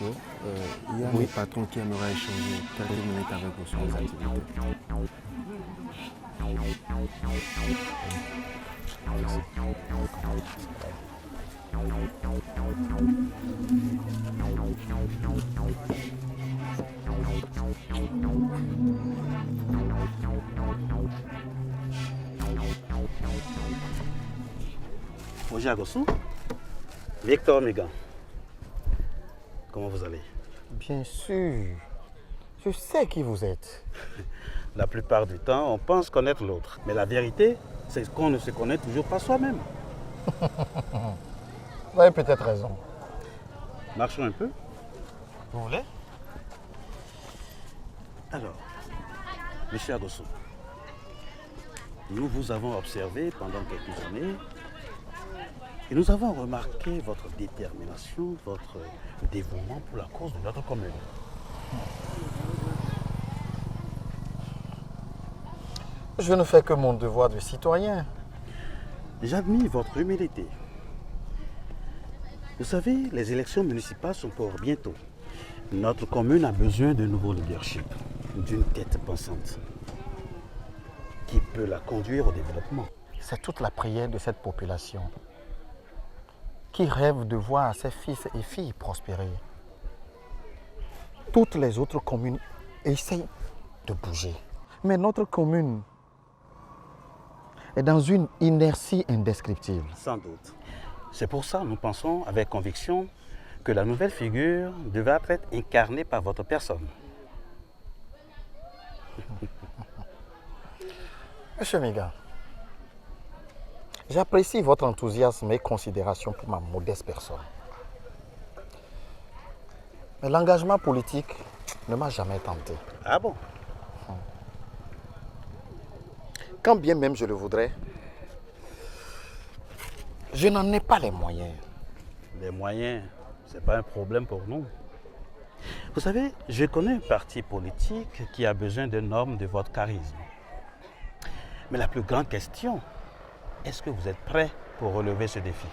question. Il y a le patron qui aimerait échanger quelques minutes avec vous sur les activités. Bonjour Agossou. Victor Megan. Comment vous allez? Bien sûr. Je sais qui vous êtes. La plupart du temps, on pense connaître l'autre. Mais la vérité, c'est qu'on ne se connaît toujours pas soi-même. Vous avez peut-être raison. Marchons un peu. Vous voulez? Alors, monsieur Agossou, nous vous avons observé pendant quelques années et nous avons remarqué votre détermination, votre dévouement pour la cause de notre commune. Je ne fais que mon devoir de citoyen. J'admire votre humilité. Vous savez, les élections municipales sont pour bientôt. Notre commune a besoin de nouveau leadership, d'une tête pensante qui peut la conduire au développement. C'est toute la prière de cette population qui rêve de voir ses fils et filles prospérer. Toutes les autres communes essayent de bouger. Mais notre commune est dans une inertie indescriptible. Sans doute. C'est pour ça que nous pensons avec conviction que la nouvelle figure devra être incarnée par votre personne. Monsieur Miga, j'apprécie votre enthousiasme et considération pour ma modeste personne. Mais l'engagement politique ne m'a jamais tenté. Ah bon? Quand bien même je le voudrais, je n'en ai pas les moyens. Les moyens, ce n'est pas un problème pour nous. Vous savez, je connais un parti politique qui a besoin d'un homme de votre charisme. Mais la plus grande question, est-ce que vous êtes prêt pour relever ce défi?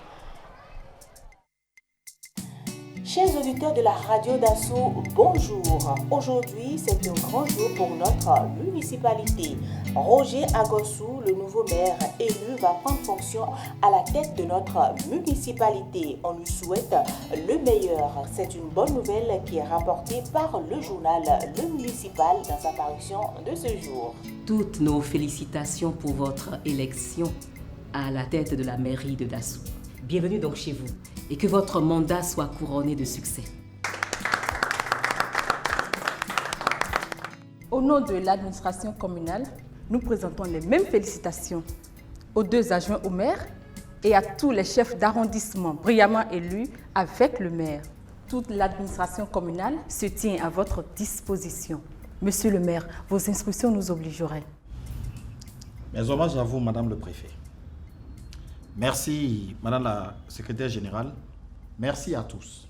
Chers auditeurs de la radio d'Asso, bonjour. Aujourd'hui, c'est un grand jour pour notre municipalité. Roger Agossou, le nouveau maire élu, va prendre fonction à la tête de notre municipalité. On lui souhaite le meilleur. C'est une bonne nouvelle qui est rapportée par le journal Le Municipal dans sa parution de ce jour. Toutes nos félicitations pour votre élection à la tête de la mairie de Dassou. Bienvenue donc chez vous et que votre mandat soit couronné de succès. Au nom de l'administration communale, nous présentons les mêmes félicitations aux 2 adjoints au maire et à tous les chefs d'arrondissement brillamment élus avec le maire. Toute l'administration communale se tient à votre disposition. Monsieur le maire, vos instructions nous obligeraient. Mes hommages à vous, Madame le Préfet. Merci, Madame la Secrétaire Générale. Merci à tous.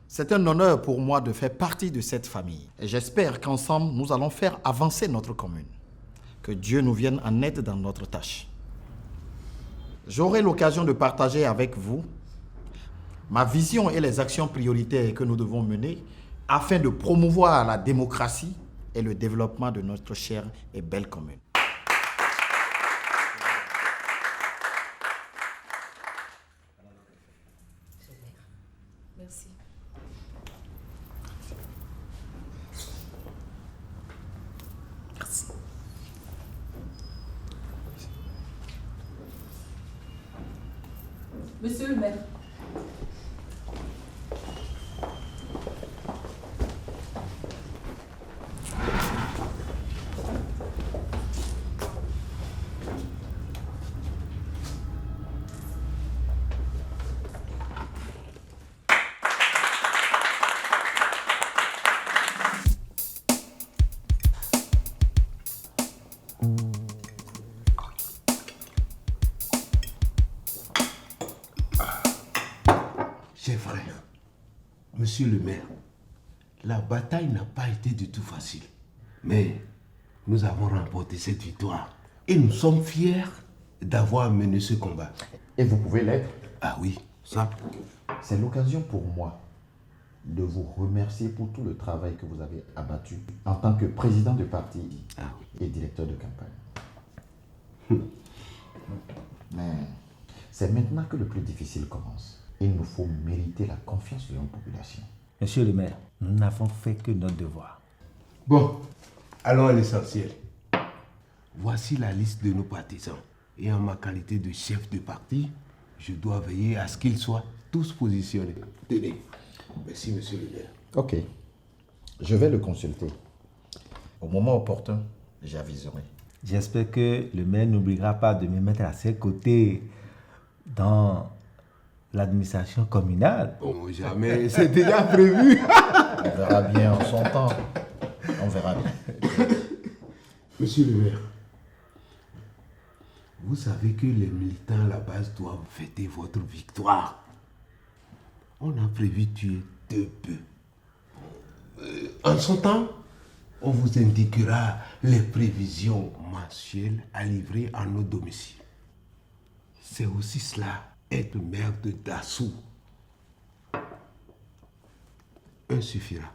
C'est un honneur pour moi de faire partie de cette famille. Et j'espère qu'ensemble, nous allons faire avancer notre commune. Que Dieu nous vienne en aide dans notre tâche. J'aurai l'occasion de partager avec vous ma vision et les actions prioritaires que nous devons mener afin de promouvoir la démocratie et le développement de notre chère et belle commune. Merci. Merci. Monsieur le maire. Chers frères, monsieur le maire, la bataille n'a pas été du tout facile. Mais nous avons remporté cette victoire. Et nous sommes fiers d'avoir mené ce combat. Et vous pouvez l'être. Ah oui, ça. C'est l'occasion pour moi de vous remercier pour tout le travail que vous avez abattu en tant que président du parti et directeur de campagne. Mais c'est maintenant que le plus difficile commence. Il nous faut mériter la confiance de notre population. Monsieur le maire, nous n'avons fait que notre devoir. Bon, allons à l'essentiel. Voici la liste de nos partisans. Et en ma qualité de chef de parti, je dois veiller à ce qu'ils soient tous positionnés. Tenez. Merci, monsieur le maire. Ok. Je vais le consulter. Au moment opportun, j'aviserai. J'espère que le maire n'oubliera pas de me mettre à ses côtés dans l'administration communale. Bon, jamais. C'est déjà prévu. On verra bien en son temps. On verra bien. Monsieur le maire, vous savez que les militants à la base doivent fêter votre victoire. On a prévu tuer 2 bœufs. En son temps, on vous indiquera les prévisions mensuelles à livrer à nos domiciles. C'est aussi cela, être maire de Dassou. Un suffira.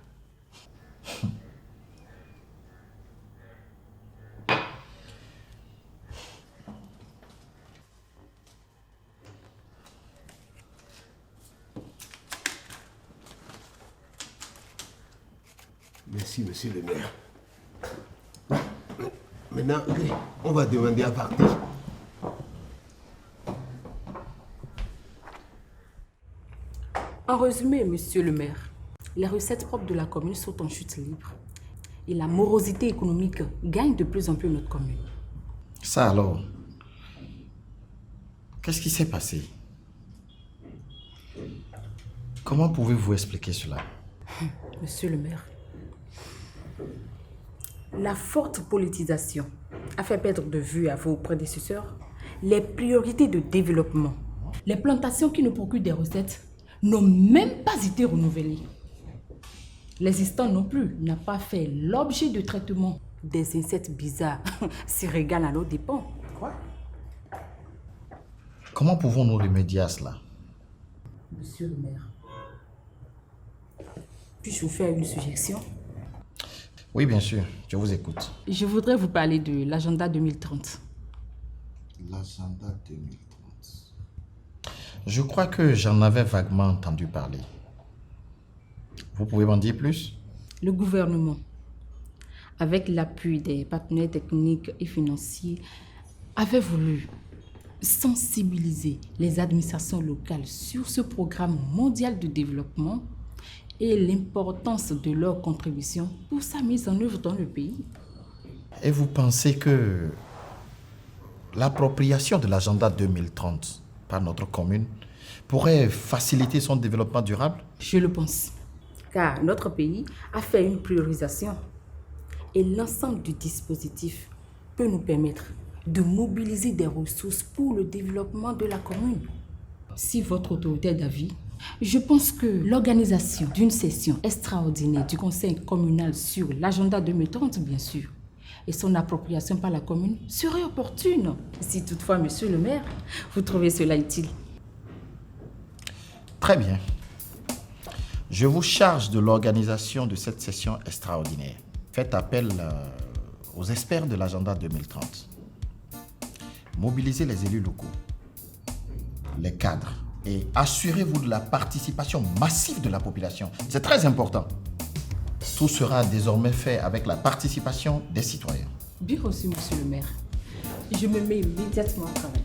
Merci, monsieur le maire. Maintenant, on va demander à partir. En résumé, monsieur le maire, les recettes propres de la commune sont en chute libre et la morosité économique gagne de plus en plus notre commune. Ça alors, qu'est-ce qui s'est passé? Comment pouvez-vous expliquer cela? Monsieur le maire, la forte politisation a fait perdre de vue à vos prédécesseurs les priorités de développement. Les plantations qui nous procurent des recettes n'ont même pas été renouvelées. L'existant non plus n'a pas fait l'objet de traitement. Des insectes bizarres s'y régalent à nos dépens. Quoi? Comment pouvons-nous remédier à cela? Monsieur le maire, puis-je vous faire une suggestion? Oui, bien sûr, je vous écoute. Je voudrais vous parler de l'agenda 2030. L'agenda 2030. Je crois que j'en avais vaguement entendu parler. Vous pouvez m'en dire plus? Le gouvernement, avec l'appui des partenaires techniques et financiers, avait voulu sensibiliser les administrations locales sur ce programme mondial de développement et l'importance de leur contribution pour sa mise en œuvre dans le pays. Et vous pensez que l'appropriation de l'agenda 2030 par notre commune pourrait faciliter son développement durable? Je le pense, car notre pays a fait une priorisation et l'ensemble du dispositif peut nous permettre de mobiliser des ressources pour le développement de la commune. Si votre autorité est d'avis, je pense que l'organisation d'une session extraordinaire du conseil communal sur l'agenda 2030, bien sûr, et son appropriation par la commune serait opportune. Si toutefois, monsieur le maire, vous trouvez cela utile. Très bien. Je vous charge de l'organisation de cette session extraordinaire. Faites appel aux experts de l'agenda 2030. Mobilisez les élus locaux, les cadres, et assurez-vous de la participation massive de la population. C'est très important. Tout sera désormais fait avec la participation des citoyens. Bien reçu, monsieur le maire. Je me mets immédiatement au travail.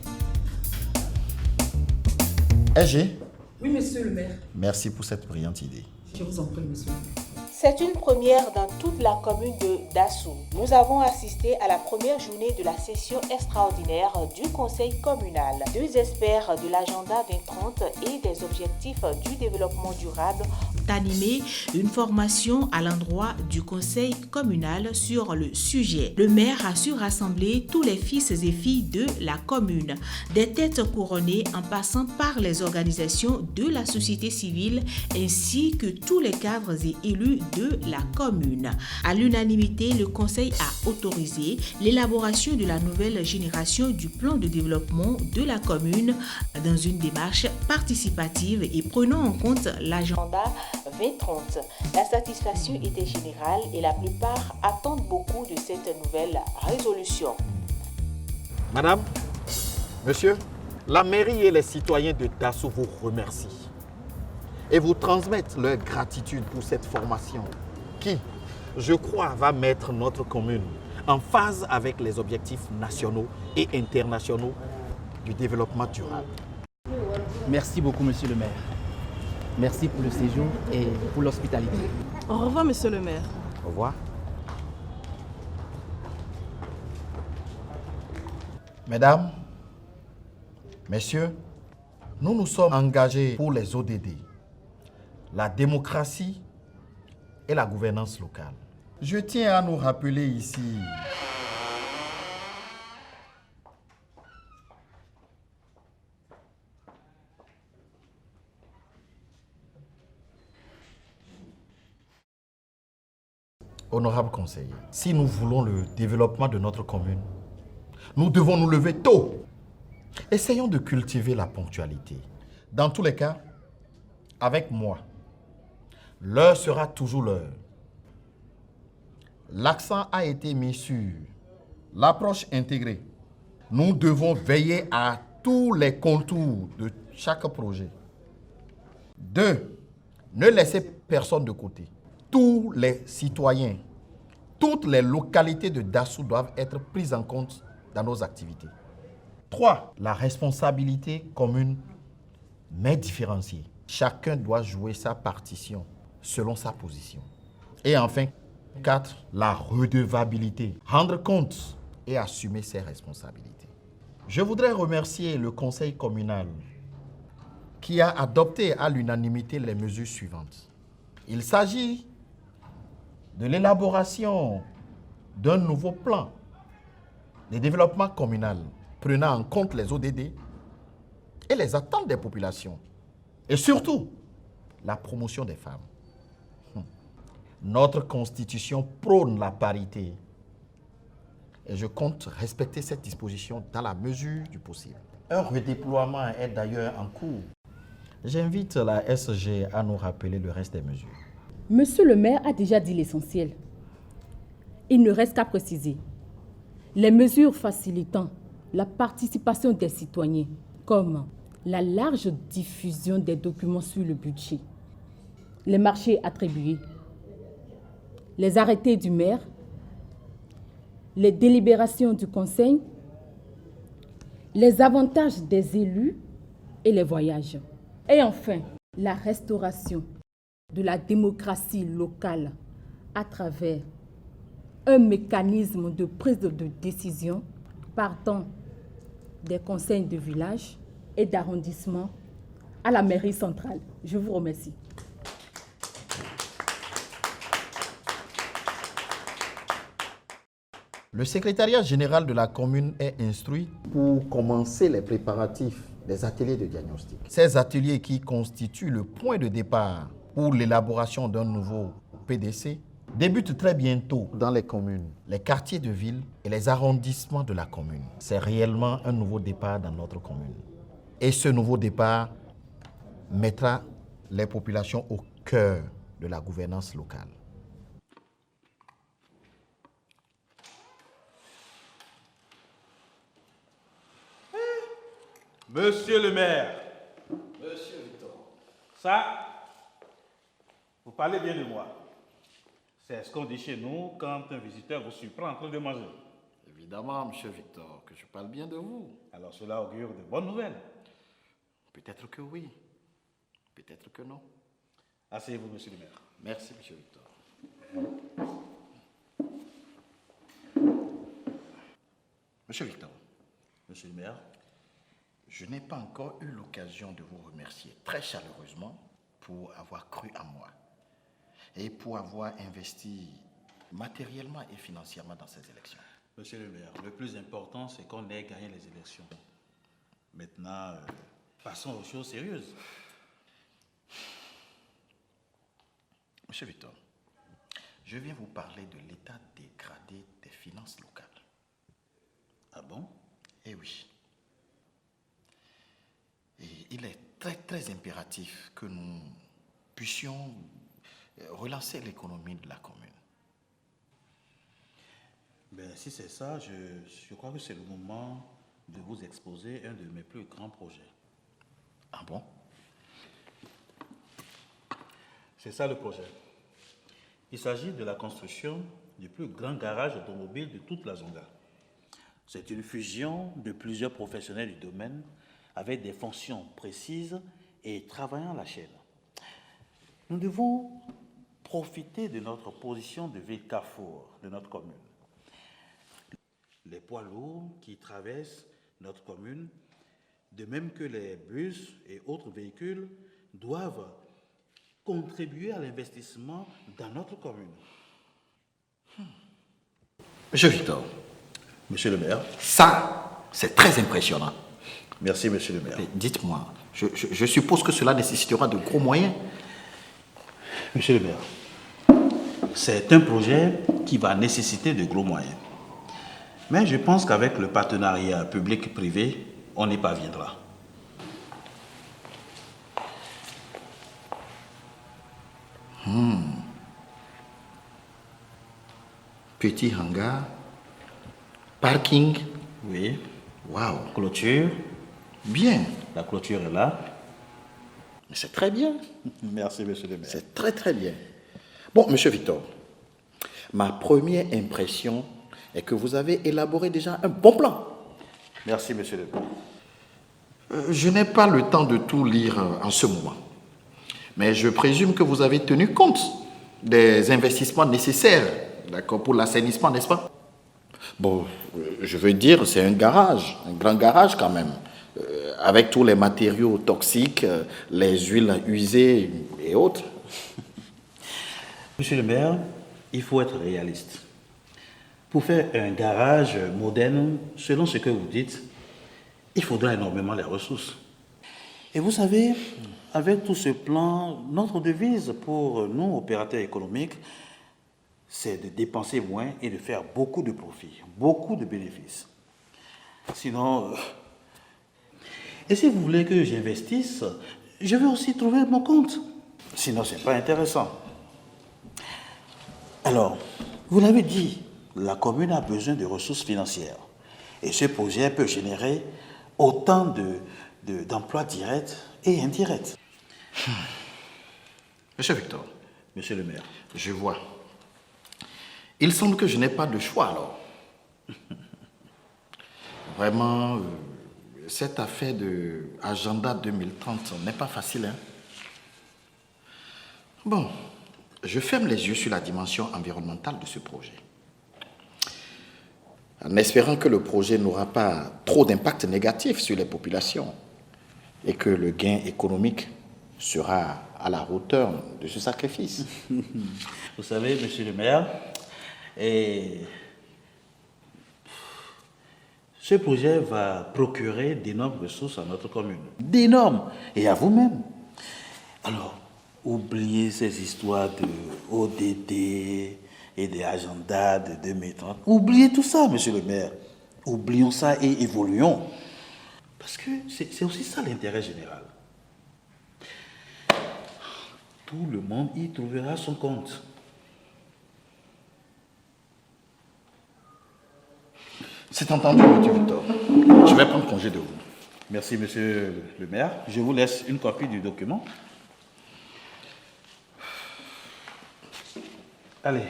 EG, Oui, monsieur le maire. merci pour cette brillante idée. Je vous en prie, monsieur le maire. C'est une première dans toute la commune de Dassou. Nous avons assisté à la première journée de la session extraordinaire du conseil communal. 2 experts de l'agenda 2030 et des objectifs du développement durable animé une formation à l'endroit du conseil communal sur le sujet. Le maire a su rassembler tous les fils et filles de la commune, des têtes couronnées en passant par les organisations de la société civile ainsi que tous les cadres et élus de la commune. À l'unanimité, le conseil a autorisé l'élaboration de la nouvelle génération du plan de développement de la commune dans une démarche participative et prenant en compte l'agenda 2030. La satisfaction était générale et la plupart attendent beaucoup de cette nouvelle résolution. Madame, monsieur, la mairie et les citoyens de Dasso vous remercient et vous transmettent leur gratitude pour cette formation qui, je crois, va mettre notre commune en phase avec les objectifs nationaux et internationaux du développement durable. Merci beaucoup, monsieur le maire. Merci pour le séjour et pour l'hospitalité. Au revoir, monsieur le maire. Au revoir. Mesdames, messieurs, nous nous sommes engagés pour les ODD, la démocratie et la gouvernance locale. Je tiens à nous rappeler ici honorable conseiller, si nous voulons le développement de notre commune, nous devons nous lever tôt. Essayons de cultiver la ponctualité. Dans tous les cas, avec moi, l'heure sera toujours l'heure. L'accent a été mis sur l'approche intégrée. Nous devons veiller à tous les contours de chaque projet. 2. Ne laissez personne de côté. Tous les citoyens, toutes les localités de Dasso doivent être prises en compte dans nos activités. 3. La responsabilité commune, mais différenciée. Chacun doit jouer sa partition selon sa position. Et enfin, 4. La redevabilité. Rendre compte et assumer ses responsabilités. Je voudrais remercier le conseil communal qui a adopté à l'unanimité les mesures suivantes. Il s'agit de l'élaboration d'un nouveau plan de développement communal prenant en compte les ODD et les attentes des populations. Et surtout, la promotion des femmes. Notre constitution prône la parité. Et je compte respecter cette disposition dans la mesure du possible. Un redéploiement est d'ailleurs en cours. J'invite la SG à nous rappeler le reste des mesures. Monsieur le maire a déjà dit l'essentiel. Il ne reste qu'à préciser les mesures facilitant la participation des citoyens, comme la large diffusion des documents sur le budget, les marchés attribués, les arrêtés du maire, les délibérations du conseil, les avantages des élus et les voyages. Et enfin, la restauration de la démocratie locale à travers un mécanisme de prise de décision partant des conseils de village et d'arrondissement à la mairie centrale. Je vous remercie. Le secrétariat général de la commune est instruit pour commencer les préparatifs des ateliers de diagnostic. Ces ateliers qui constituent le point de départ pour l'élaboration d'un nouveau PDC débutent très bientôt dans les communes, les quartiers de ville et les arrondissements de la commune. C'est réellement un nouveau départ dans notre commune. Et ce nouveau départ mettra les populations au cœur de la gouvernance locale. Monsieur le maire. Monsieur Victor. Ça, vous parlez bien de moi. C'est ce qu'on dit chez nous quand un visiteur vous surprend en train de manger. Évidemment, monsieur Victor, que je parle bien de vous. Alors cela augure de bonnes nouvelles. Peut-être que oui, peut-être que non. Asseyez-vous, monsieur le maire. Merci, monsieur Victor. Monsieur Victor. Monsieur le maire. Je n'ai pas encore eu l'occasion de vous remercier très chaleureusement pour avoir cru en moi et pour avoir investi matériellement et financièrement dans ces élections. Monsieur le maire, le plus important, c'est qu'on ait gagné les élections. Maintenant, passons aux choses sérieuses. Monsieur Victor, je viens vous parler de l'état dégradé des finances locales. Ah bon? Eh oui. Et il est très, très impératif que nous puissions relancer l'économie de la commune. Ben, si c'est ça, je crois que c'est le moment de vous exposer un de mes plus grands projets. Ah bon? C'est ça le projet. Il s'agit de la construction du plus grand garage automobile de toute la Zonga. C'est une fusion de plusieurs professionnels du domaine avec des fonctions précises et travaillant la chaîne. Nous devons profiter de notre position de ville carrefour de notre commune. Les poids lourds qui traversent notre commune, de même que les bus et autres véhicules, doivent contribuer à l'investissement dans notre commune. Monsieur Victor. Monsieur le maire. Ça, c'est très impressionnant. Merci, monsieur le maire. Dites-moi, je suppose que cela nécessitera de gros moyens. Monsieur le maire, c'est un projet qui va nécessiter de gros moyens. Mais je pense qu'avec le partenariat public-privé, on y parviendra. Petit hangar, parking. Oui. Waouh. Clôture. Bien. La clôture est là. C'est très bien. Merci, monsieur le maire. C'est très, très bien. Bon, monsieur Victor, ma première impression est que vous avez élaboré déjà un bon plan. Merci, monsieur le maire. Je n'ai pas le temps de tout lire en ce moment. Mais je présume que vous avez tenu compte des investissements nécessaires, d'accord, pour l'assainissement, n'est-ce pas? Bon, je veux dire, c'est un garage, un grand garage quand même, avec tous les matériaux toxiques, les huiles usées et autres. Monsieur le maire, il faut être réaliste. Pour faire un garage moderne, selon ce que vous dites, il faudra énormément de ressources. Et vous savez, avec tout ce plan, notre devise pour nous, opérateurs économiques, c'est de dépenser moins et de faire beaucoup de profits, beaucoup de bénéfices. Sinon, et si vous voulez que j'investisse, je veux aussi trouver mon compte. Sinon, ce n'est pas intéressant. Alors, vous l'avez dit, la commune a besoin de ressources financières. Et ce projet peut générer autant d'emplois directs et indirects. Monsieur Victor. Monsieur le maire. Je vois. Il semble que je n'ai pas de choix alors. Vraiment, cette affaire de Agenda 2030 n'est pas facile, hein? Bon, je ferme les yeux sur la dimension environnementale de ce projet. En espérant que le projet n'aura pas trop d'impact négatif sur les populations et que le gain économique sera à la hauteur de ce sacrifice. Vous savez, monsieur le maire, ce projet va procurer d'énormes ressources à notre commune. D'énormes! Et à vous-même. Alors, oubliez ces histoires de ODD et des agendas de 2030. Oubliez tout ça, monsieur le maire. Oublions ça et évoluons. Parce que c'est aussi ça l'intérêt général. Tout le monde y trouvera son compte. C'est entendu, monsieur Victor. Je vais prendre congé de vous. Merci, monsieur le maire. Je vous laisse une copie du document. Allez.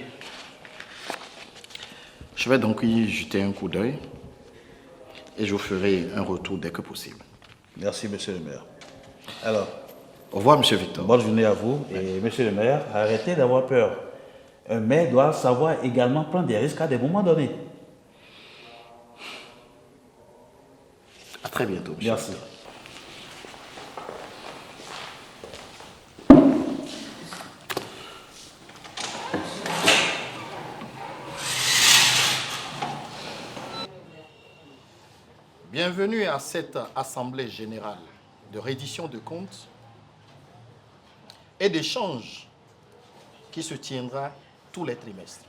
Je vais donc y jeter un coup d'œil et je vous ferai un retour dès que possible. Merci, monsieur le maire. Alors, au revoir, monsieur Victor. Bonne journée à vous. Et monsieur le maire, arrêtez d'avoir peur. Un maire doit savoir également prendre des risques à des moments donnés. À très bientôt, monsieur. Merci. Bienvenue à cette assemblée générale de reddition de comptes et d'échanges qui se tiendra tous les trimestres.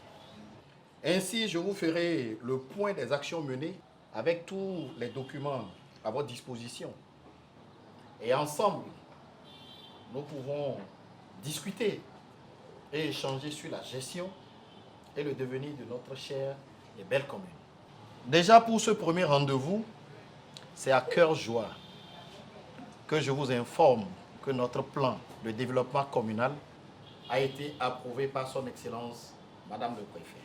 Ainsi, je vous ferai le point des actions menées avec tous les documents à votre disposition. Et ensemble, nous pouvons discuter et échanger sur la gestion et le devenir de notre chère et belle commune. Déjà pour ce premier rendez-vous, c'est à cœur joie que je vous informe que notre plan de développement communal a été approuvé par son Excellence, Madame le Préfet.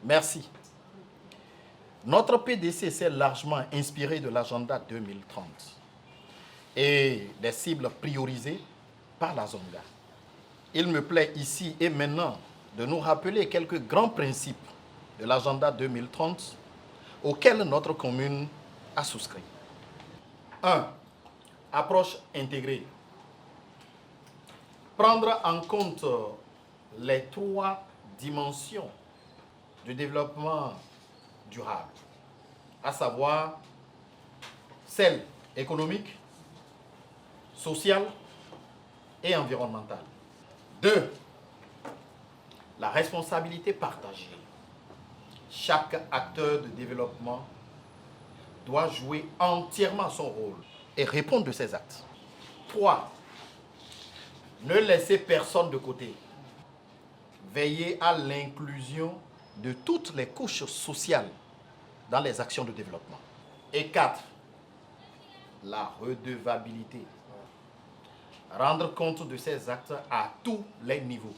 Merci. Notre PDC s'est largement inspiré de l'agenda 2030 et des cibles priorisées par la Zonga. Il me plaît ici et maintenant de nous rappeler quelques grands principes de l'agenda 2030 auxquels notre commune a souscrit. 1. Approche intégrée. Prendre en compte les 3 dimensions du développement durable, à savoir celle économique, sociale et environnementale. 2. La responsabilité partagée. Chaque acteur de développement doit jouer entièrement son rôle et répondre de ses actes. 3. Ne laissez personne de côté. Veillez à l'inclusion de toutes les couches sociales dans les actions de développement. Et 4. La redevabilité. Rendre compte de ces actes à tous les niveaux.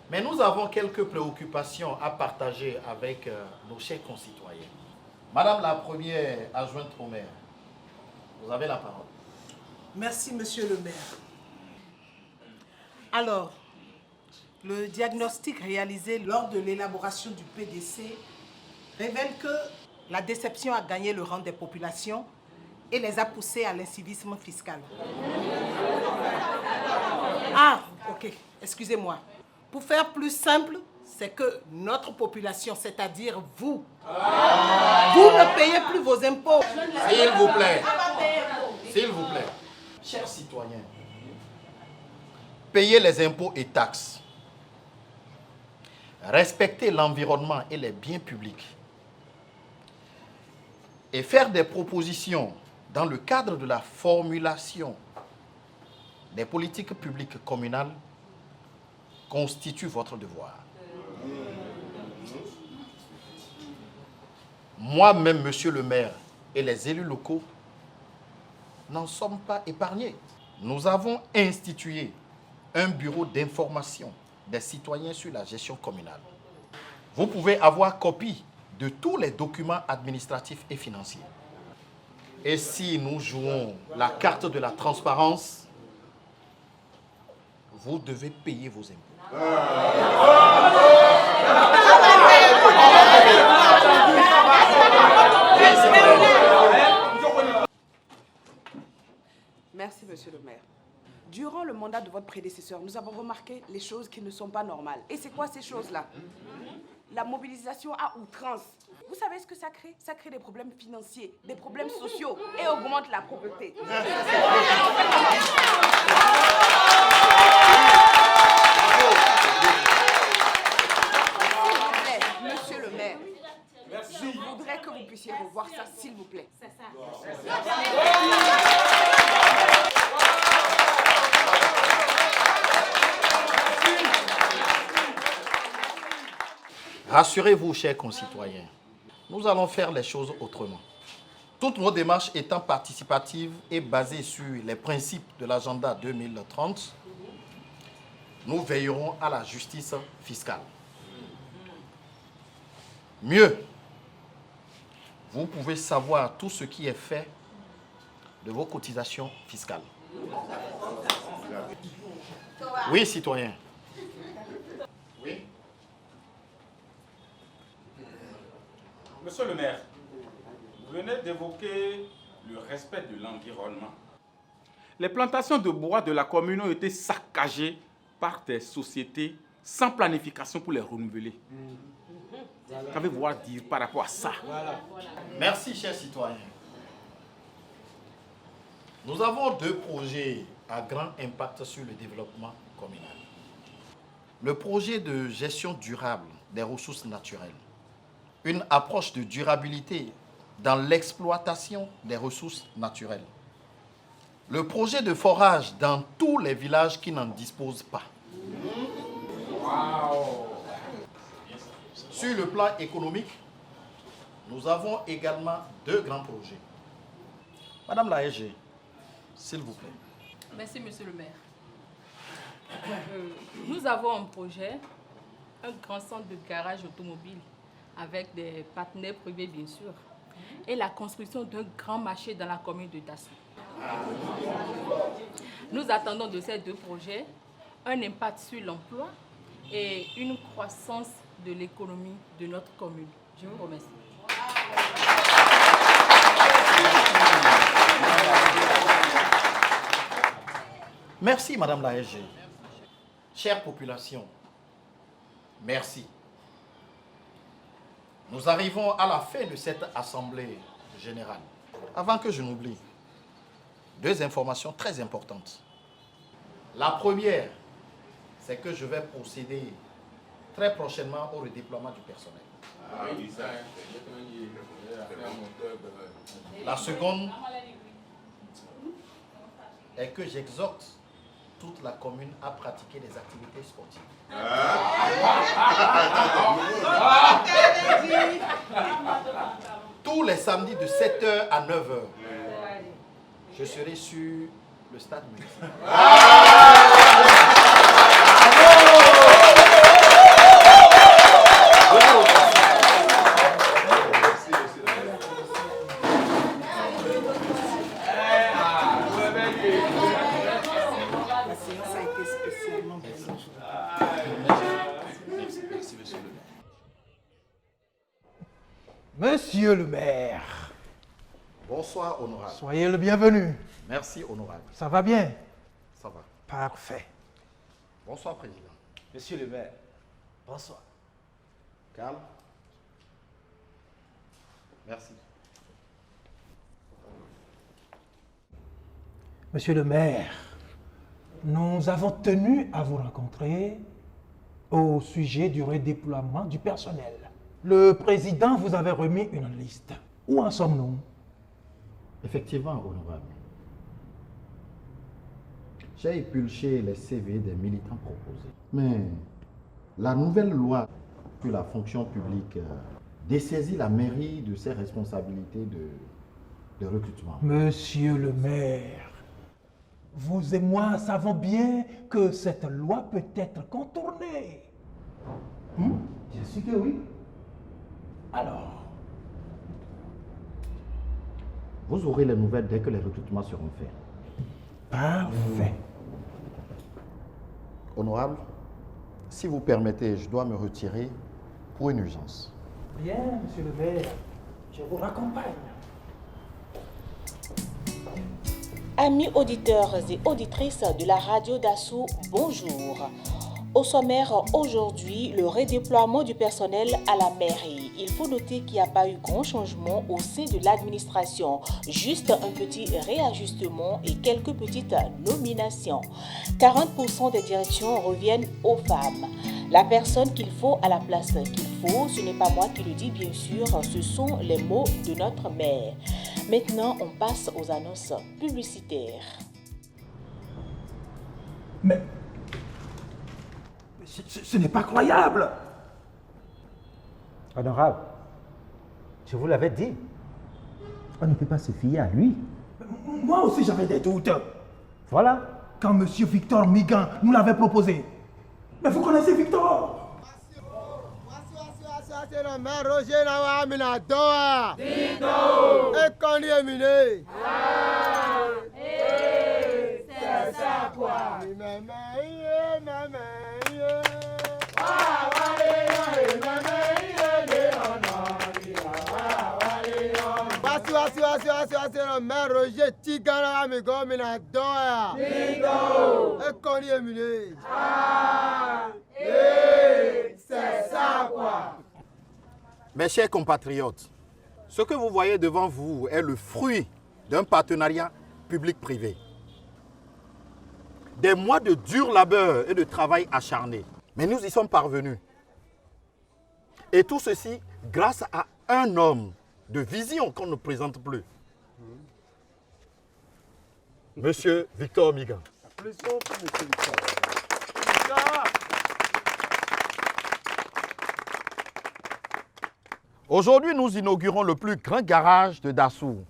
Mais nous avons quelques préoccupations à partager avec nos chers concitoyens. Madame la première adjointe au maire, vous avez la parole. Merci, monsieur le maire. Alors, le diagnostic réalisé lors de l'élaboration du PDC révèle que la déception a gagné le rang des populations et les a poussés à l'incivisme fiscal. Ah, ok, excusez-moi. Pour faire plus simple, c'est que notre population, c'est-à-dire vous, vous ne payez plus vos impôts. S'il vous plaît, s'il vous plaît, chers citoyens, payez les impôts et taxes, respectez l'environnement et les biens publics et faire des propositions dans le cadre de la formulation des politiques publiques communales constitue votre devoir. Moi-même, monsieur le maire, et les élus locaux n'en sommes pas épargnés. Nous avons institué un bureau d'information des citoyens sur la gestion communale. Vous pouvez avoir copie de tous les documents administratifs et financiers. Et si nous jouons la carte de la transparence, vous devez payer vos impôts. Merci, monsieur le maire. Durant le mandat de votre prédécesseur, nous avons remarqué les choses qui ne sont pas normales. Et c'est quoi ces choses-là? La mobilisation à outrance. Vous savez ce que ça crée? Ça crée des problèmes financiers, des problèmes sociaux et augmente la pauvreté. Monsieur le maire, je voudrais que vous puissiez revoir ça, s'il vous plaît. C'est ça. Rassurez-vous, chers concitoyens, nous allons faire les choses autrement. Toutes nos démarches étant participatives et basées sur les principes de l'agenda 2030, nous veillerons à la justice fiscale. Mieux, vous pouvez savoir tout ce qui est fait de vos cotisations fiscales. Oui, citoyens. Oui. Monsieur le maire, vous venez d'évoquer le respect de l'environnement. Les plantations de bois de la commune ont été saccagées par des sociétés sans planification pour les renouveler. Qu'avez-vous à dire par rapport à ça? Merci, chers citoyens. Nous avons 2 projets à grand impact sur le développement communal. le projet de gestion durable des ressources naturelles, une approche de durabilité dans l'exploitation des ressources naturelles, le projet de forage dans tous les villages qui n'en disposent pas. Sur le plan économique, nous avons également 2 grands projets. Madame la SG, s'il vous plaît. Merci, monsieur le maire. Nous avons un projet, un grand centre de garage automobile avec des partenaires privés, bien sûr, et la construction d'un grand marché dans la commune de Dassou. Nous attendons de ces 2 projets un impact sur l'emploi et une croissance de l'économie de notre commune. Je vous remercie. Merci, Madame la SG. Chère population, merci. Nous arrivons à la fin de cette assemblée générale. Avant que je n'oublie, 2 informations très importantes. La première, c'est que je vais procéder très prochainement au redéploiement du personnel. La seconde est que j'exhorte toute la commune à pratiquer des activités sportives. Tous les samedis de 7h à 9h, je serai sur le stade municipal. Monsieur le maire. Bonsoir, honorable. Soyez le bienvenu. Merci, honorable. Ça va bien? Ça va. Parfait. Bonsoir, président. Monsieur le maire, bonsoir. Calme. Merci. Monsieur le maire, nous avons tenu à vous rencontrer au sujet du redéploiement du personnel. Le président vous avait remis une liste. Où en sommes-nous? Effectivement, honorable. J'ai épulché les CV des militants proposés. Mais la nouvelle loi sur la fonction publique dessaisit la mairie de ses responsabilités de recrutement. Monsieur le maire, vous et moi savons bien que cette loi peut être contournée. Je suis que oui. Alors, vous aurez les nouvelles dès que les recrutements seront faits. Parfait. Honorable, si vous permettez, je dois me retirer pour une urgence. Bien, monsieur le maire, je vous raccompagne. Amis auditeurs et auditrices de la radio Dassou, bonjour. Au sommaire aujourd'hui, le redéploiement du personnel à la mairie. Il faut noter qu'il n'y a pas eu grand changement au sein de l'administration, juste un petit réajustement et quelques petites nominations. 40% des directions reviennent aux femmes. La personne qu'il faut à la place qu'il faut, ce n'est pas moi qui le dis bien sûr, ce sont les mots de notre maire. Maintenant, on passe aux annonces publicitaires. Mais ce n'est pas croyable. Honorable, je vous l'avais dit. On ne peut pas se fier à lui. Moi aussi j'avais des doutes. Voilà. Quand M. Victor Migan nous l'avait proposé. Mais vous connaissez Victor? C'est ça quoi. C'est ça quoi. Mes chers compatriotes, ce que vous voyez devant vous est le fruit d'un partenariat public-privé. Des mois de dur labeur et de travail acharné. Mais nous y sommes parvenus. Et tout ceci grâce à un homme de vision qu'on ne présente plus. Monsieur Victor Migan. Applaudissements pour Monsieur Victor. Aujourd'hui, nous inaugurons le plus grand garage de Dassou,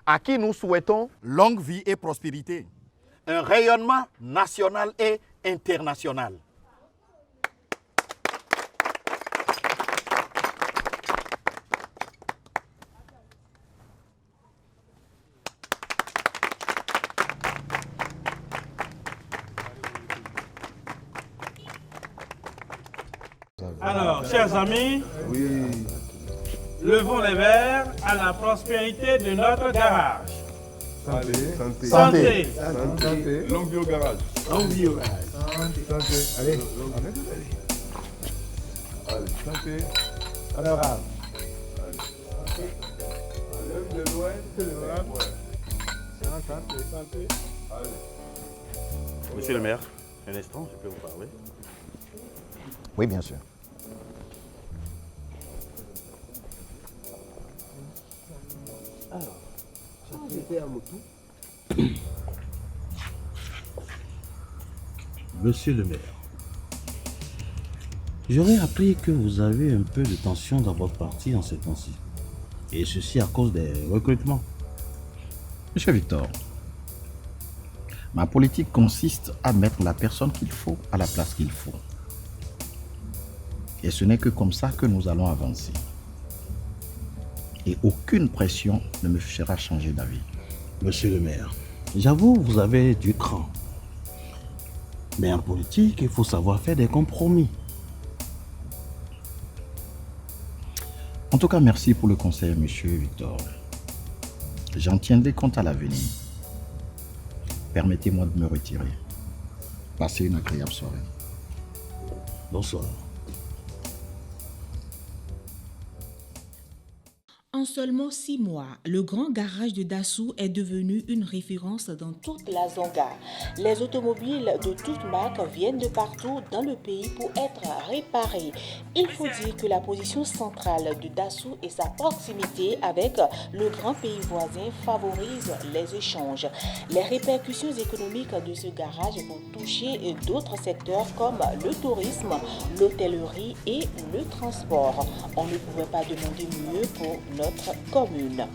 à qui nous souhaitons longue vie et prospérité, un rayonnement national et international. Alors, chers amis, levons les verres à la prospérité de notre garage. Santé. Santé. Santé. Longue vie au garage. Longue vie au garage. Santé. Allez. Allez. Santé. Honorable. Lève de loin, santé. Allez. Monsieur le maire, un instant, je peux vous parler. Oui, bien sûr. Alors, j'étais à Motou. Monsieur le maire, j'aurais appris que vous avez un peu de tension dans votre parti en ces temps-ci. Et ceci à cause des recrutements. Monsieur Victor, ma politique consiste à mettre la personne qu'il faut à la place qu'il faut. Et ce n'est que comme ça que nous allons avancer. Et aucune pression ne me fera changer d'avis. Monsieur le maire, j'avoue, vous avez du cran. Mais en politique, il faut savoir faire des compromis. En tout cas, merci pour le conseil, monsieur Victor. J'en tiendrai compte à l'avenir. Permettez-moi de me retirer. Passez une agréable soirée. Bonsoir. En seulement 6 mois, le grand garage de Dassou est devenu une référence dans toute la Zonga. Les automobiles de toutes marques viennent de partout dans le pays pour être réparées. Il faut dire que la position centrale de Dassou et sa proximité avec le grand pays voisin favorisent les échanges. Les répercussions économiques de ce garage vont toucher d'autres secteurs comme le tourisme, l'hôtellerie et le transport. On ne pouvait pas demander mieux pour notre commune.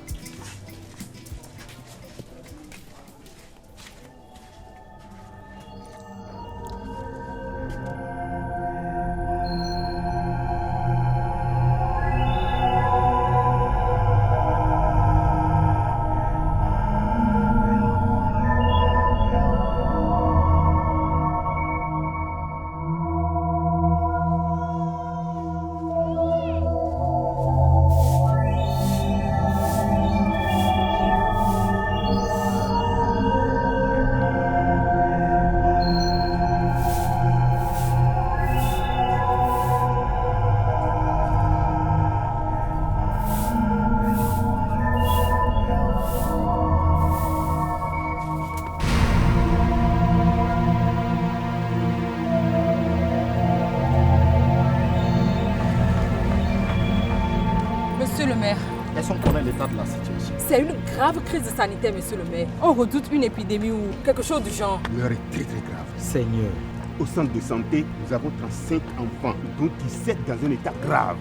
Monsieur le maire. Est-ce qu'on connaît l'état de la situation? C'est une grave crise sanitaire, monsieur le maire. On redoute une épidémie ou quelque chose du genre. L'heure est très très grave. Seigneur. Au centre de santé, nous avons 35 enfants, dont 17 dans un état grave.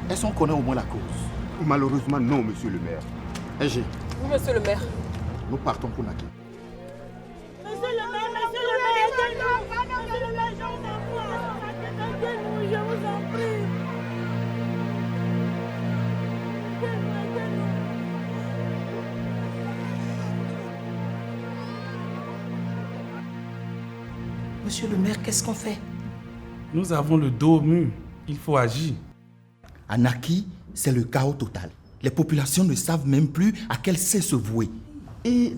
Est-ce qu'on connaît au moins la cause? Malheureusement, non, monsieur le maire. Égé. Oui, monsieur le maire. Nous partons pour Naki. Monsieur le maire, aidez-nous. Monsieur le maire, je vous en prie. Monsieur le maire, qu'est-ce qu'on fait? Nous avons le dos au mur. Il faut agir. À Naki, c'est le chaos total. Les populations ne savent même plus à quel sait se vouer. Et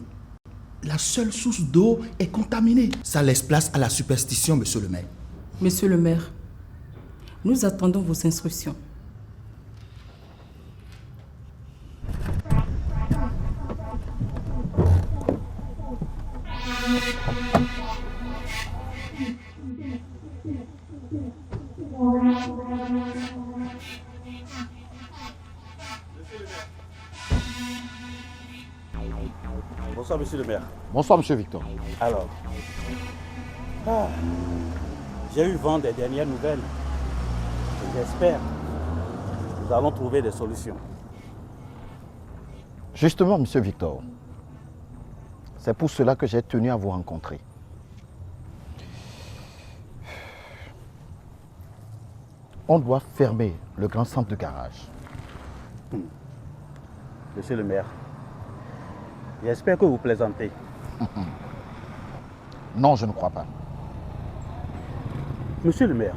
la seule source d'eau est contaminée. Ça laisse place à la superstition, monsieur le maire. Monsieur le maire, nous attendons vos instructions. Bonsoir, monsieur le maire. Bonsoir, monsieur Victor. Alors, j'ai eu vent des dernières nouvelles. J'espère que nous allons trouver des solutions. Justement, monsieur Victor, c'est pour cela que j'ai tenu à vous rencontrer. On doit fermer le grand centre de garage. Monsieur le maire, j'espère que vous plaisantez. Non, je ne crois pas. Monsieur le maire,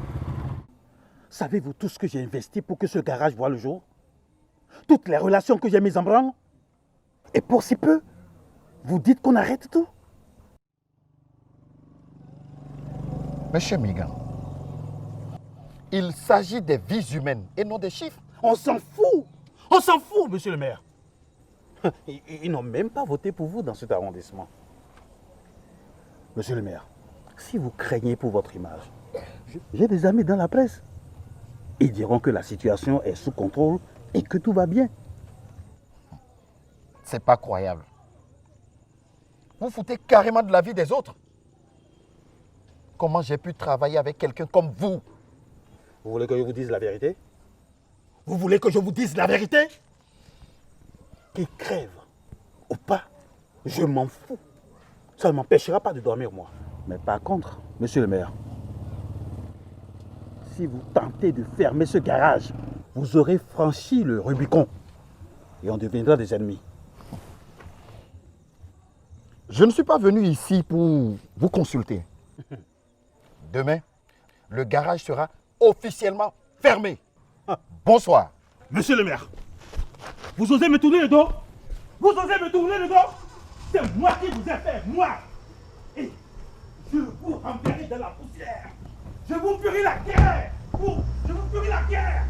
savez-vous tout ce que j'ai investi pour que ce garage voie le jour? Toutes les relations que j'ai mises en branle? Et pour si peu, vous dites qu'on arrête tout? Monsieur Migan, il s'agit des vies humaines et non des chiffres. On s'en fout! On s'en fout, monsieur le maire! Ils n'ont même pas voté pour vous dans cet arrondissement. Monsieur le maire, si vous craignez pour votre image, j'ai des amis dans la presse. Ils diront que la situation est sous contrôle et que tout va bien. C'est pas croyable. Vous foutez carrément de la vie des autres. Comment j'ai pu travailler avec quelqu'un comme vous? Vous voulez que je vous dise la vérité? Vous voulez que je vous dise la vérité? Qu'il crève ou pas, je m'en fous. Ça ne m'empêchera pas de dormir, moi. Mais par contre, monsieur le maire, si vous tentez de fermer ce garage, vous aurez franchi le Rubicon et on deviendra des ennemis. Je ne suis pas venu ici pour vous consulter. Demain, le garage sera officiellement fermé. Bonsoir. Monsieur le maire, vous osez me tourner le dos? Vous osez me tourner le dos? C'est moi qui vous ai fait, moi! Et je vous enverrai dans la poussière. Je vous ferai la guerre. Je vous ferai la guerre.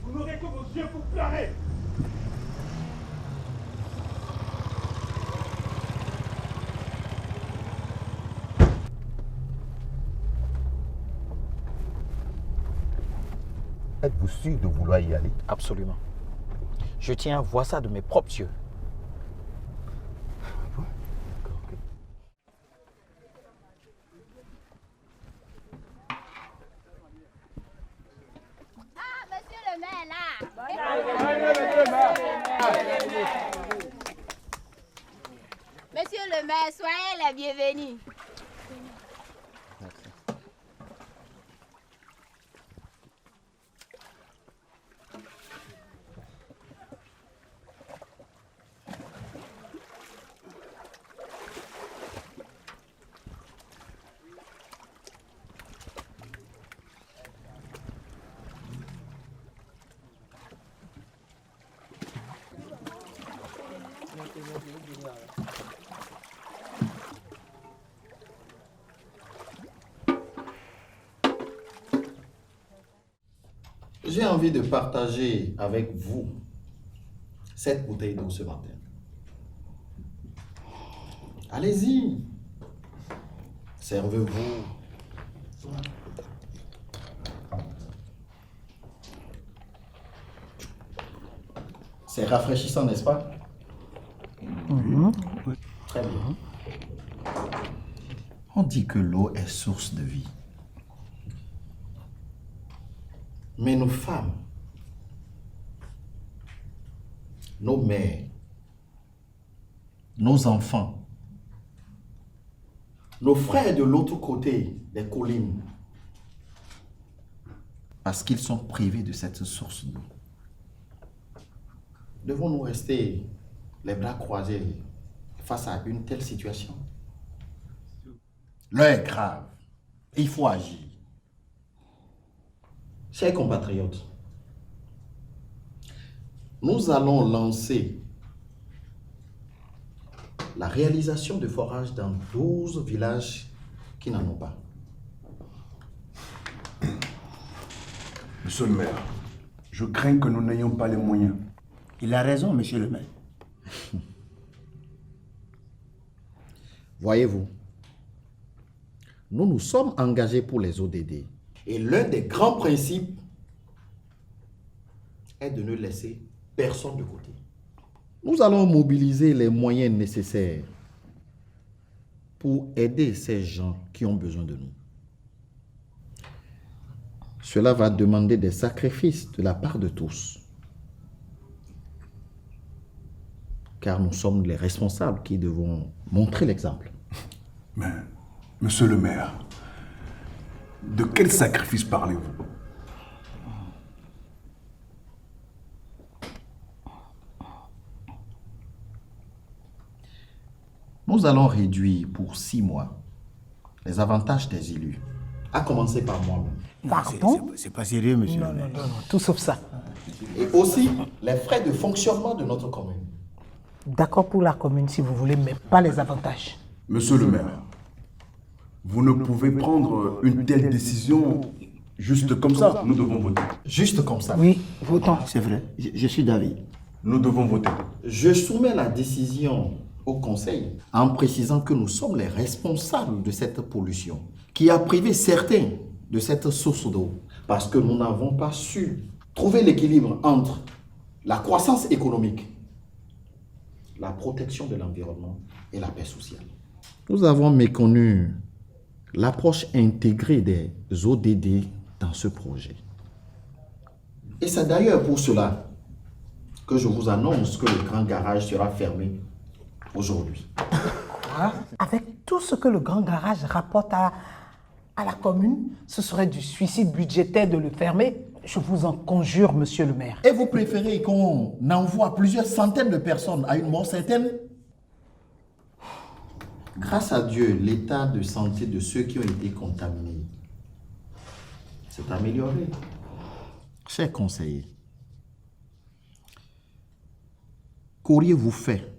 Vous n'aurez que vos yeux pour pleurer. Êtes-vous sûr de vouloir y aller? Absolument. Je tiens à voir ça de mes propres yeux. Monsieur le maire, soyez les bienvenus. J'ai envie de partager avec vous cette bouteille d'eau ce matin. Allez-y, servez-vous. C'est rafraîchissant, n'est-ce pas? Très bien. On dit que l'eau est source de vie. Mais nos femmes, nos mères, nos enfants, nos frères de l'autre côté des collines, parce qu'ils sont privés de cette source d'eau, devons-nous rester les bras croisés face à une telle situation? L'heure est grave. Il faut agir. Chers compatriotes, nous allons lancer la réalisation de forages dans 12 villages qui n'en ont pas. Monsieur le maire, je crains que nous n'ayons pas les moyens. Il a raison, monsieur le maire. Voyez-vous, nous nous sommes engagés pour les ODD. Et l'un des grands principes est de ne laisser personne de côté. Nous allons mobiliser les moyens nécessaires pour aider ces gens qui ont besoin de nous. Cela va demander des sacrifices de la part de tous. Car nous sommes les responsables qui devons montrer l'exemple. Mais, monsieur le maire, de quel sacrifice parlez-vous? Nous allons réduire pour 6 mois les avantages des élus, à commencer par moi-même. Pardon? C'est pas sérieux, monsieur. Non, tout sauf ça. Et aussi les frais de fonctionnement de notre commune. D'accord pour la commune si vous voulez, mais pas les avantages. Monsieur le maire, vous ne pouvez prendre une telle décision juste comme ça. Nous devons voter. Juste comme ça? Oui, votons. C'est vrai, je suis d'avis. Nous devons voter. Je soumets la décision au Conseil en précisant que nous sommes les responsables de cette pollution qui a privé certains de cette source d'eau parce que nous n'avons pas su trouver l'équilibre entre la croissance économique, la protection de l'environnement et la paix sociale. Nous avons méconnu l'approche intégrée des ODD dans ce projet. Et c'est d'ailleurs pour cela que je vous annonce que le grand garage sera fermé aujourd'hui. Avec tout ce que le grand garage rapporte à la commune, ce serait du suicide budgétaire de le fermer. Je vous en conjure, monsieur le maire. Et vous préférez qu'on envoie plusieurs centaines de personnes à une mort certaine? Grâce à Dieu, l'état de santé de ceux qui ont été contaminés s'est amélioré. Chers conseillers, qu'auriez-vous fait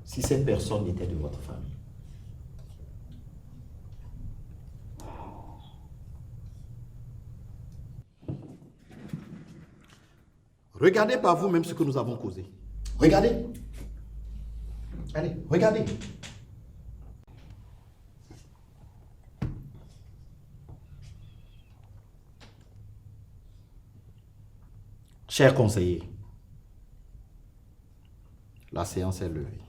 si ces personnes étaient de votre famille? Regardez par vous-même ce que nous avons causé. Regardez. Allez, regardez. Chers conseillers, la séance est levée.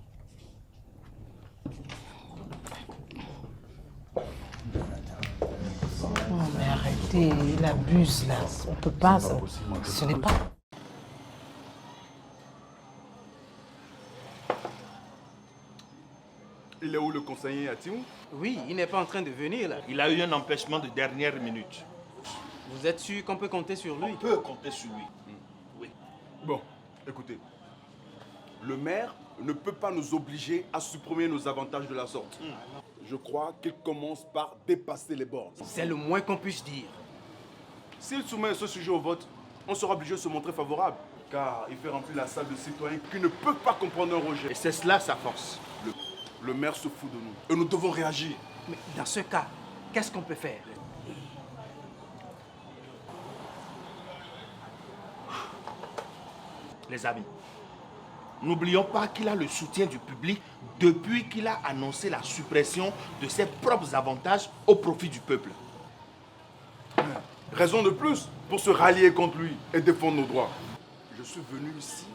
Non mais arrêtez, il abuse là. On peut pas, ce n'est pas... Il est où le conseiller Atiou? Oui, il n'est pas en train de venir là. Il a eu un empêchement de dernière minute. Vous êtes sûr qu'on peut compter sur lui? On peut compter sur lui. Oui. Bon, écoutez. Le maire ne peut pas nous obliger à supprimer nos avantages de la sorte. Je crois qu'il commence par dépasser les bornes. C'est le moins qu'on puisse dire. S'il soumet ce sujet au vote, on sera obligé de se montrer favorable. Car il fait remplir la salle de citoyens qui ne peuvent pas comprendre un rejet. Et c'est cela sa force. Le maire se fout de nous. Et nous devons réagir. Mais dans ce cas, qu'est-ce qu'on peut faire? Les amis, n'oublions pas qu'il a le soutien du public depuis qu'il a annoncé la suppression de ses propres avantages au profit du peuple. Raison de plus pour se rallier contre lui et défendre nos droits. Je suis venu ici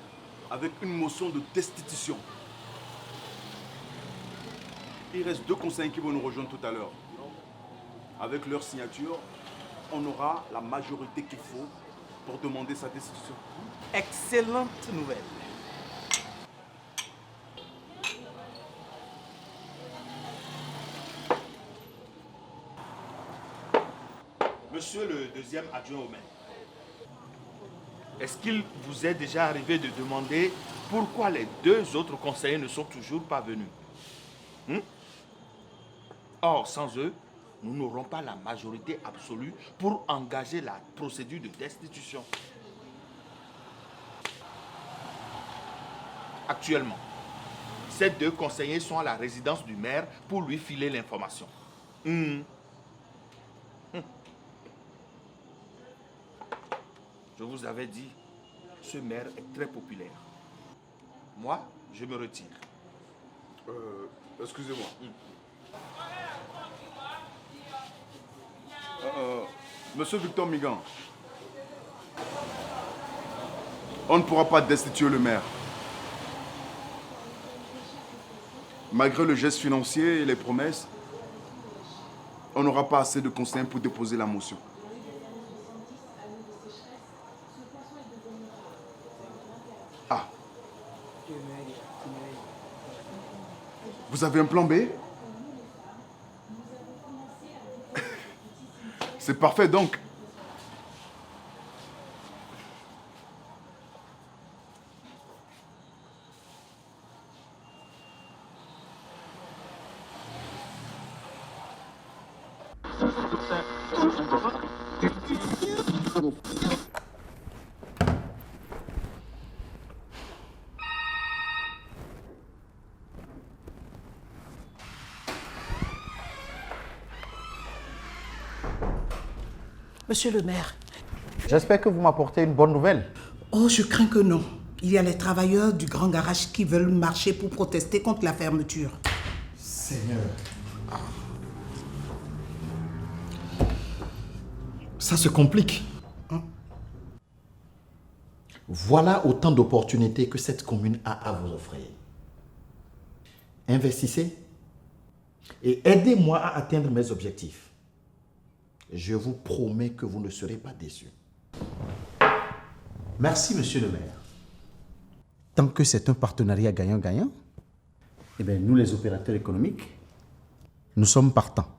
avec une motion de destitution. Il reste 2 conseillers qui vont nous rejoindre tout à l'heure. Avec leur signature, on aura la majorité qu'il faut pour demander sa destitution. Excellente nouvelle. Monsieur le deuxième adjoint au maire, est-ce qu'il vous est déjà arrivé de demander pourquoi les 2 autres conseillers ne sont toujours pas venus? Or, sans eux, nous n'aurons pas la majorité absolue pour engager la procédure de destitution. Actuellement, ces 2 conseillers sont à la résidence du maire pour lui filer l'information. Je vous avais dit, ce maire est très populaire. Moi, je me retire. Excusez-moi. Monsieur Victor Migan, on ne pourra pas destituer le maire. Malgré le geste financier et les promesses, on n'aura pas assez de conseillers pour déposer la motion. Ah. Vous avez un plan B? C'est parfait donc. Monsieur le maire. J'espère que vous m'apportez une bonne nouvelle. Oh, je crains que non. Il y a les travailleurs du grand garage qui veulent marcher pour protester contre la fermeture. Seigneur. Ça se complique. Voilà autant d'opportunités que cette commune a à vous offrir. Investissez et aidez-moi à atteindre mes objectifs. Je vous promets que vous ne serez pas déçus. Merci, monsieur le maire. Tant que c'est un partenariat gagnant-gagnant, eh bien, nous les opérateurs économiques, nous sommes partants.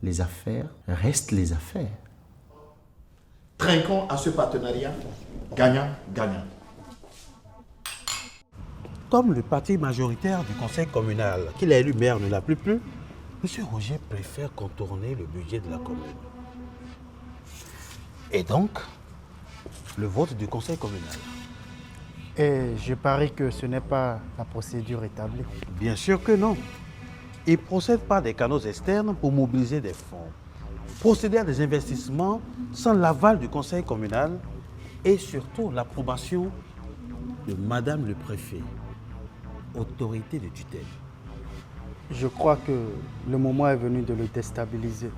Les affaires restent les affaires. Trinquons à ce partenariat gagnant-gagnant. Comme le parti majoritaire du conseil communal qu'il a élu maire ne l'a plus plu, M. Roger préfère contourner le budget de la commune. Et donc, le vote du conseil communal. Et je parie que ce n'est pas la procédure établie. Bien sûr que non. Il procède par des canaux externes pour mobiliser des fonds, procéder à des investissements sans l'aval du conseil communal et surtout l'approbation de Madame le préfet, autorité de tutelle. Je crois que le moment est venu de le déstabiliser.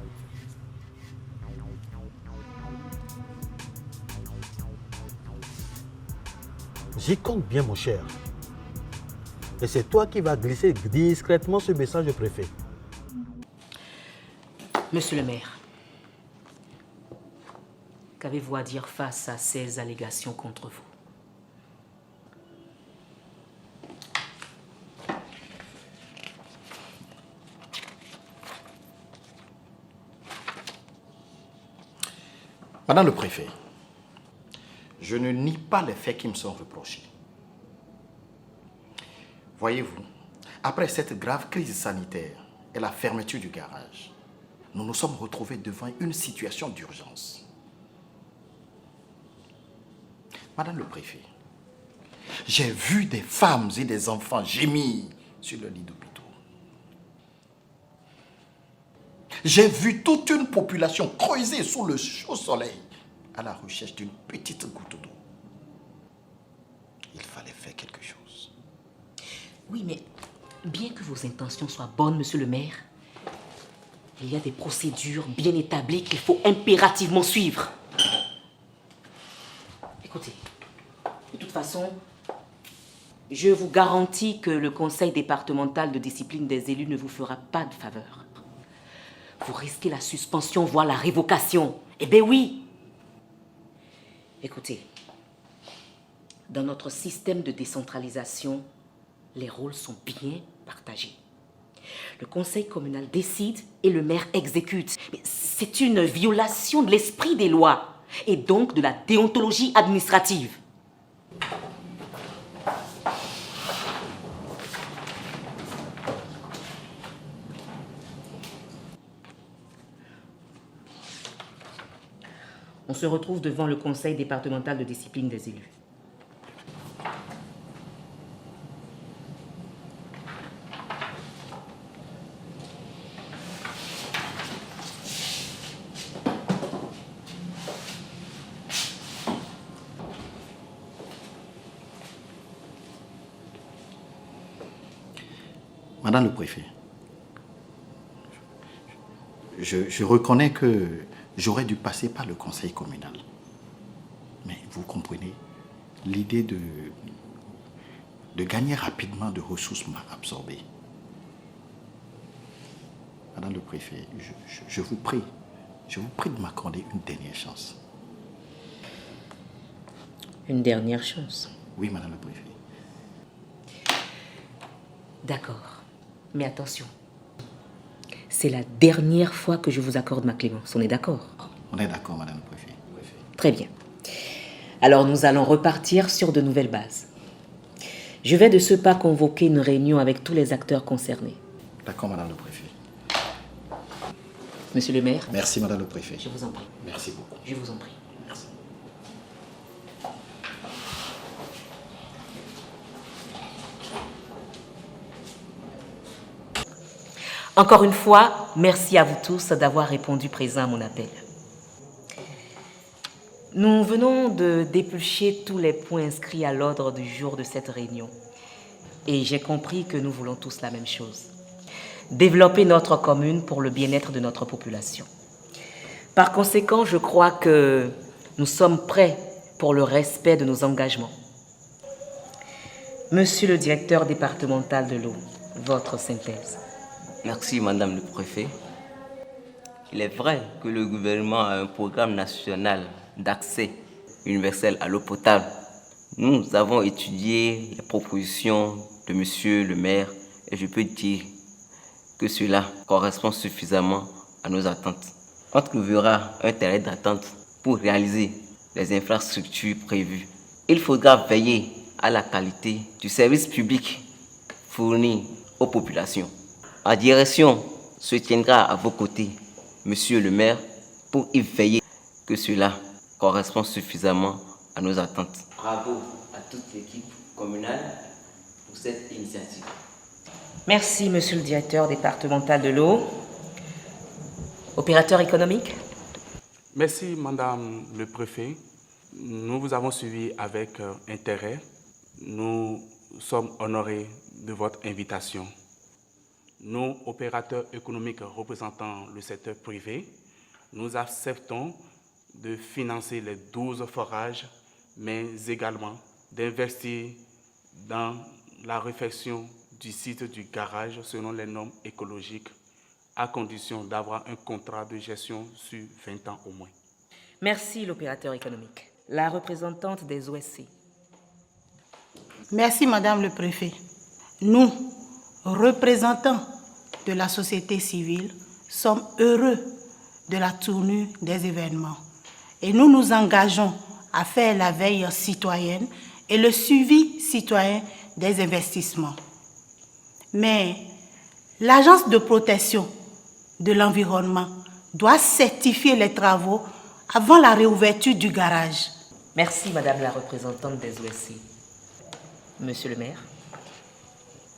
J'y compte bien, mon cher. Et c'est toi qui vas glisser discrètement ce message au préfet. Monsieur le maire, qu'avez-vous à dire face à ces allégations contre vous? Madame le préfet, je ne nie pas les faits qui me sont reprochés. Voyez-vous, après cette grave crise sanitaire et la fermeture du garage, nous nous sommes retrouvés devant une situation d'urgence. Madame le préfet, j'ai vu des femmes et des enfants gémir sur le lit d'hôpitaux. J'ai vu toute une population creuser sous le chaud soleil à la recherche d'une petite goutte d'eau. Il fallait faire quelque chose. Oui, mais bien que vos intentions soient bonnes, monsieur le maire, il y a des procédures bien établies qu'il faut impérativement suivre. Écoutez, de toute façon, je vous garantis que le conseil départemental de discipline des élus ne vous fera pas de faveur. Vous risquez la suspension, voire la révocation. Eh bien oui. Écoutez, dans notre système de décentralisation, les rôles sont bien partagés. Le conseil communal décide et le maire exécute. C'est une violation de l'esprit des lois et donc de la déontologie administrative. On se retrouve devant le conseil départemental de discipline des élus. Madame le préfet, je reconnais que j'aurais dû passer par le conseil communal. Mais vous comprenez, l'idée de gagner rapidement de ressources m'a absorbé. Madame le préfet, je vous prie de m'accorder une dernière chance. Une dernière chance? Oui, Madame le préfet. D'accord, mais attention. C'est la dernière fois que je vous accorde ma clémence, on est d'accord? On est d'accord, Madame le préfet. Très bien. Alors nous allons repartir sur de nouvelles bases. Je vais de ce pas convoquer une réunion avec tous les acteurs concernés. D'accord, Madame le préfet. Monsieur le maire. Merci, Madame le préfet. Je vous en prie. Merci beaucoup. Je vous en prie. Merci. Encore une fois, merci à vous tous d'avoir répondu présent à mon appel. Nous venons de déplucher tous les points inscrits à l'ordre du jour de cette réunion. Et j'ai compris que nous voulons tous la même chose. Développer notre commune pour le bien-être de notre population. Par conséquent, je crois que nous sommes prêts pour le respect de nos engagements. Monsieur le directeur départemental de l'eau, votre synthèse. Merci, Madame le préfet. Il est vrai que le gouvernement a un programme national d'accès universel à l'eau potable. Nous avons étudié les propositions de Monsieur le maire et je peux dire que cela correspond suffisamment à nos attentes. On trouvera un terrain d'attente pour réaliser les infrastructures prévues. Il faudra veiller à la qualité du service public fourni aux populations. La direction se tiendra à vos côtés, Monsieur le maire, pour y veiller que cela correspond suffisamment à nos attentes. Bravo à toute l'équipe communale pour cette initiative. Merci, monsieur le directeur départemental de l'eau. Opérateur économique. Merci, Madame le préfet. Nous vous avons suivi avec intérêt. Nous sommes honorés de votre invitation. Nous, opérateurs économiques représentant le secteur privé, nous acceptons de financer les 12 forages, mais également d'investir dans la réfection du site du garage selon les normes écologiques, à condition d'avoir un contrat de gestion sur 20 ans au moins. Merci, l'opérateur économique. La représentante des OSC. Merci, Madame le préfet. Nous, représentants de la société civile, sommes heureux de la tournure des événements. Et nous nous engageons à faire la veille citoyenne et le suivi citoyen des investissements. Mais l'Agence de protection de l'environnement doit certifier les travaux avant la réouverture du garage. Merci, Madame la représentante des OSC. Monsieur le maire.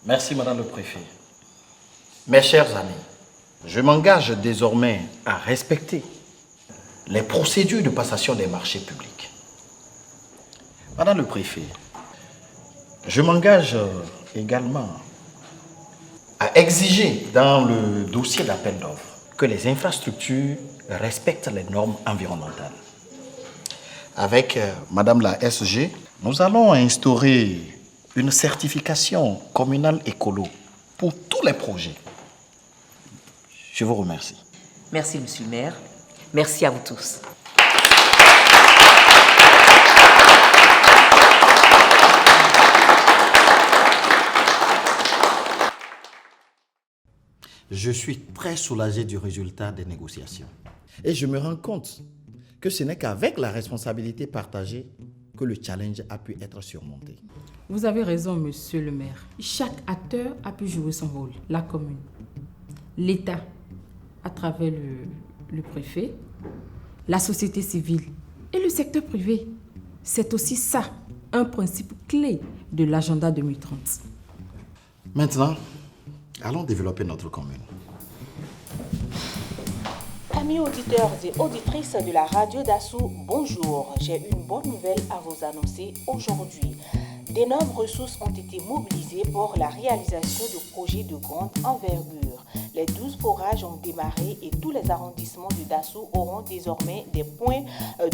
Merci, Madame le préfet. Mes chers amis, je m'engage désormais à respecter les procédures de passation des marchés publics. Madame le préfet, je m'engage également à exiger dans le dossier d'appel d'offres que les infrastructures respectent les normes environnementales. Avec Madame la SG, nous allons instaurer une certification communale écolo pour tous les projets. Je vous remercie. Merci, monsieur le maire. Merci à vous tous. Je suis très soulagé du résultat des négociations. Et je me rends compte que ce n'est qu'avec la responsabilité partagée que le challenge a pu être surmonté. Vous avez raison, monsieur le maire. Chaque acteur a pu jouer son rôle. La commune, l'État, à travers le préfet, la société civile et le secteur privé. C'est aussi ça, un principe clé de l'agenda 2030. Maintenant, allons développer notre commune. Amis auditeurs et auditrices de la radio d'Assou, bonjour. J'ai une bonne nouvelle à vous annoncer aujourd'hui. D'énormes ressources ont été mobilisées pour la réalisation de projets de grande envergure. Les 12 forages ont démarré et tous les arrondissements de Dassou auront désormais des points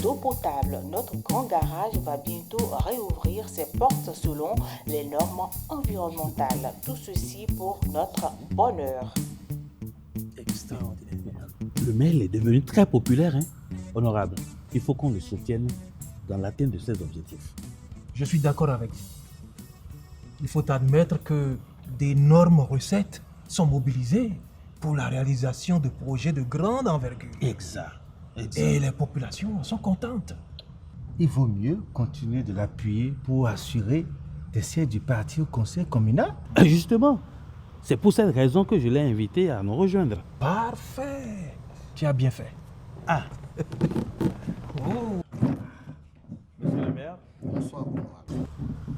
d'eau potable. Notre grand garage va bientôt réouvrir ses portes selon les normes environnementales. Tout ceci pour notre bonheur. Le maire est devenu très populaire, hein. Honorable, il faut qu'on le soutienne dans l'atteinte de ses objectifs. Je suis d'accord avec vous. Il faut admettre que d'énormes recettes sont mobilisées pour la réalisation de projets de grande envergure. Exact. Et les populations sont contentes. Il vaut mieux continuer de l'appuyer pour assurer des sièges du parti au conseil communal. Justement, c'est pour cette raison que je l'ai invité à nous rejoindre. Parfait. Tu as bien fait. Ah. Oh. Monsieur le maire. Bonsoir.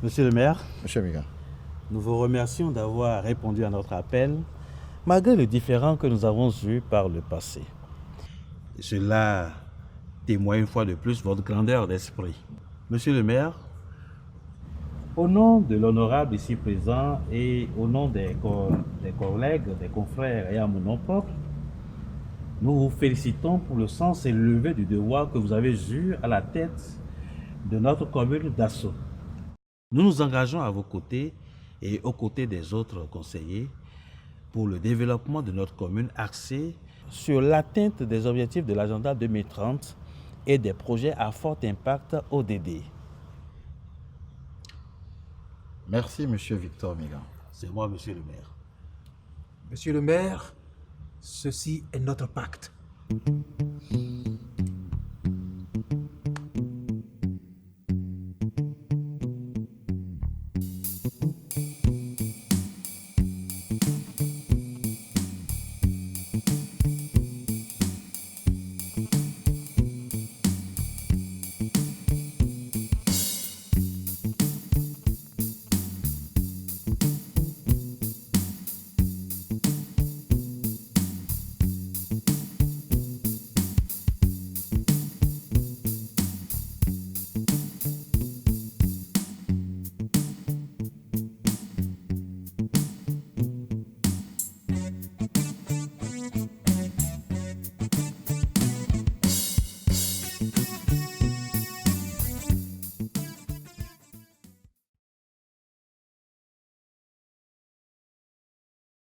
Monsieur le maire. Monsieur Miga. Nous vous remercions d'avoir répondu à notre appel, malgré les différends que nous avons eus par le passé. Cela témoigne une fois de plus votre grandeur d'esprit. Monsieur le maire, au nom de l'honorable ici présent et au nom des collègues, des confrères et à mon nom propre, nous vous félicitons pour le sens élevé du devoir que vous avez eu à la tête de notre commune d'Asso. Nous nous engageons à vos côtés et aux côtés des autres conseillers pour le développement de notre commune axé sur l'atteinte des objectifs de l'agenda 2030 et des projets à fort impact ODD. Merci, Monsieur Victor Migan. C'est moi, Monsieur le maire. Monsieur le maire, ceci est notre pacte.